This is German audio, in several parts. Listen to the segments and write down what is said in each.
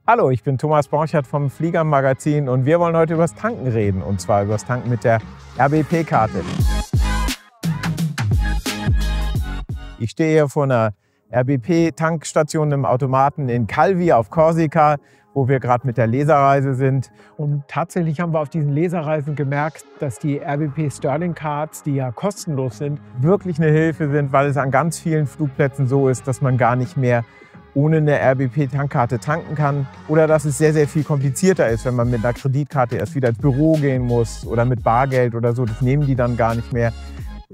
Hallo, ich bin Thomas Borchert vom Fliegermagazin und wir wollen heute über das Tanken reden, und zwar über das Tanken mit der RBP-Karte. Ich stehe hier vor einer RBP-Tankstation im Automaten in Calvi auf Korsika, wo wir gerade mit der Leserreise sind. Und tatsächlich haben wir auf diesen Leserreisen gemerkt, dass die RBP Sterling Cards, die ja kostenlos sind, wirklich eine Hilfe sind, weil es an ganz vielen Flugplätzen so ist, dass man gar nicht mehr ohne eine RBP-Tankkarte tanken kann, oder dass es sehr, sehr viel komplizierter ist, wenn man mit einer Kreditkarte erst wieder ins Büro gehen muss oder mit Bargeld oder so. Das nehmen die dann gar nicht mehr.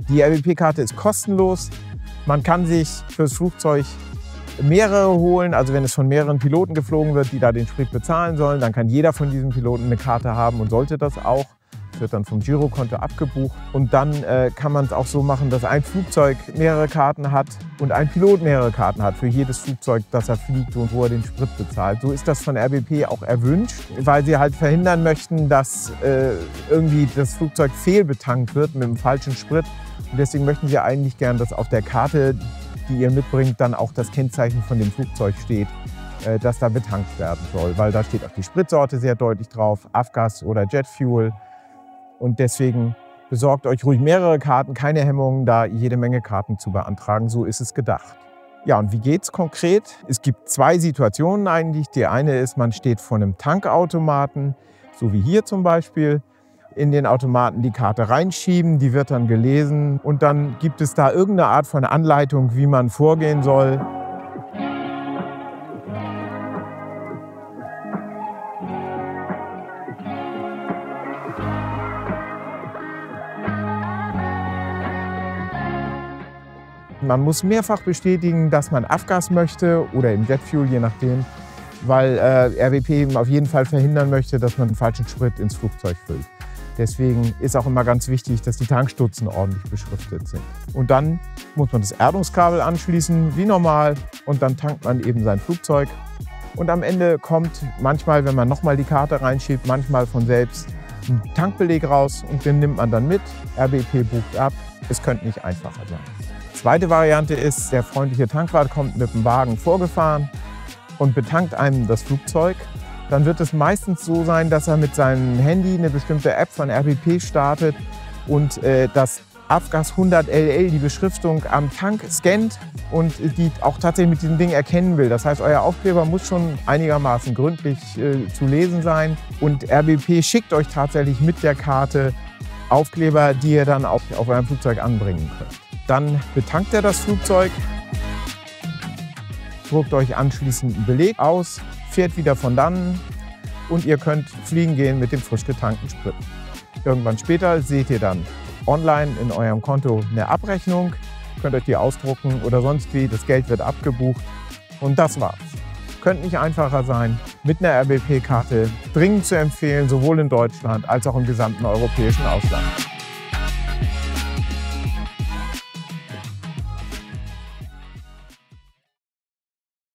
Die RBP-Karte ist kostenlos. Man kann sich fürs Flugzeug mehrere holen. Also wenn es von mehreren Piloten geflogen wird, die da den Sprit bezahlen sollen, dann kann jeder von diesen Piloten eine Karte haben und sollte das auch. Das wird dann vom Girokonto abgebucht. Und dann kann man es auch so machen, dass ein Flugzeug mehrere Karten hat und ein Pilot mehrere Karten hat für jedes Flugzeug, das er fliegt und wo er den Sprit bezahlt. So ist das von RBP auch erwünscht, weil sie halt verhindern möchten, dass irgendwie das Flugzeug fehlbetankt wird mit dem falschen Sprit. Und deswegen möchten sie eigentlich gern, dass auf der Karte, die ihr mitbringt, dann auch das Kennzeichen von dem Flugzeug steht, dass da betankt werden soll. Weil da steht auch die Spritsorte sehr deutlich drauf, Avgas oder Jetfuel. Und deswegen besorgt euch ruhig mehrere Karten, keine Hemmungen, da jede Menge Karten zu beantragen. So ist es gedacht. Ja, und wie geht's konkret? Es gibt zwei Situationen eigentlich. Die eine ist, man steht vor einem Tankautomaten, so wie hier zum Beispiel. In den Automaten die Karte reinschieben, die wird dann gelesen und dann gibt es da irgendeine Art von Anleitung, wie man vorgehen soll. Man muss mehrfach bestätigen, dass man Avgas möchte oder im Jetfuel, je nachdem, weil RBP auf jeden Fall verhindern möchte, dass man den falschen Sprit ins Flugzeug füllt. Deswegen ist auch immer ganz wichtig, dass die Tankstutzen ordentlich beschriftet sind. Und dann muss man das Erdungskabel anschließen, wie normal, und dann tankt man eben sein Flugzeug. Und am Ende kommt manchmal, wenn man nochmal die Karte reinschiebt, manchmal von selbst ein Tankbeleg raus und den nimmt man dann mit. RBP bucht ab. Es könnte nicht einfacher sein. Zweite Variante ist, der freundliche Tankwart kommt mit dem Wagen vorgefahren und betankt einem das Flugzeug. Dann wird es meistens so sein, dass er mit seinem Handy eine bestimmte App von RBP startet und das Avgas 100 LL, die Beschriftung am Tank, scannt und die auch tatsächlich mit diesem Ding erkennen will. Das heißt, euer Aufkleber muss schon einigermaßen gründlich zu lesen sein. Und RBP schickt euch tatsächlich mit der Karte Aufkleber, die ihr dann auch auf eurem Flugzeug anbringen könnt. Dann betankt er das Flugzeug, druckt euch anschließend einen Beleg aus, fährt wieder von dannen und ihr könnt fliegen gehen mit dem frisch getankten Sprit. Irgendwann später seht ihr dann online in eurem Konto eine Abrechnung, könnt euch die ausdrucken oder sonst wie, das Geld wird abgebucht und das war's. Könnte nicht einfacher sein, mit einer RBP-Karte dringend zu empfehlen, sowohl in Deutschland als auch im gesamten europäischen Ausland.